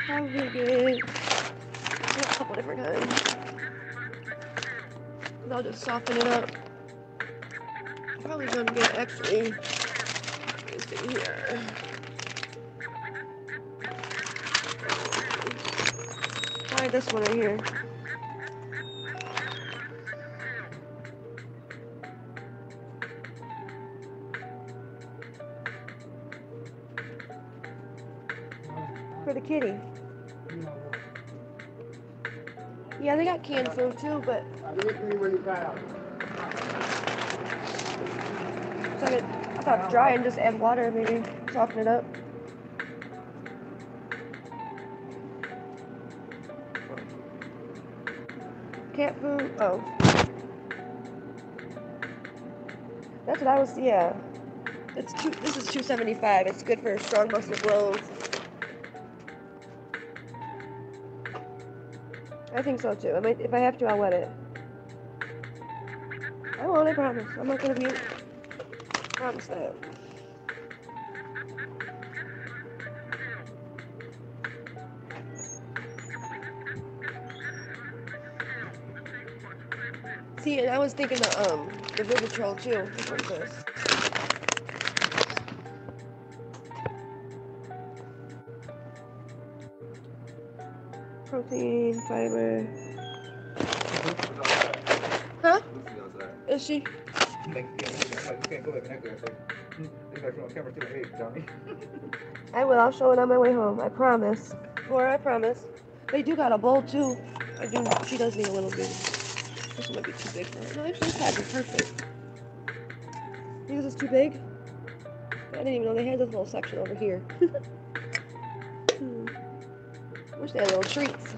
How big is it? A couple different times. And I'll just soften it up. Probably gonna get actually this thing here. Try this one right here. For the kitty. Yeah, they got canned food too, but I thought dry and just add water, maybe soften it up. Cat food. Oh, that's what I was. Yeah, this is $2.75. It's good for strong muscle blows. I think so too. If I have to, I'll wet it. I won't, I promise. I'm not gonna be. Promise that. See, and I was thinking the Vivitrol too. Which one's this? Protein, fiber. Huh? Is she? I will. I'll show it on my way home. I promise. I promise. They do got a bowl too. She does need a little bit. This one might be too big for her. No, actually, this pack is perfect. Think this is too big? I didn't even know they had this little section over here. Wish they had little treats.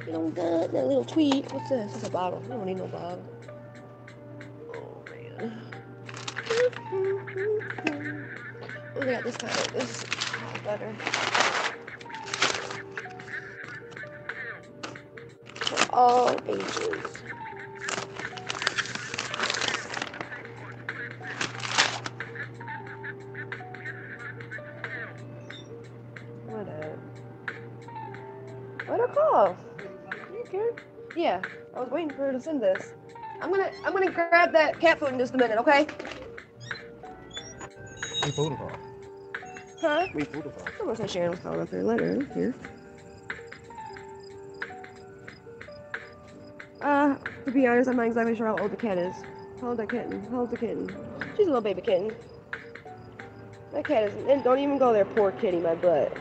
You know, that little tweet. What's this? It's a bottle. I don't need no bottle. Oh, man. Oh, they got this kind of. This is better. For all ages. What a call. Okay. Yeah, I was waiting for her to send this. I'm gonna grab that cat food in just a minute, okay? We photograph. Huh? We photograph. I was like Sharon was calling up there later. Here. To be honest, I'm not exactly sure how old the cat is. How old that kitten? How old's the kitten? She's a little baby kitten. That cat is. And don't even go there, poor kitty, my butt.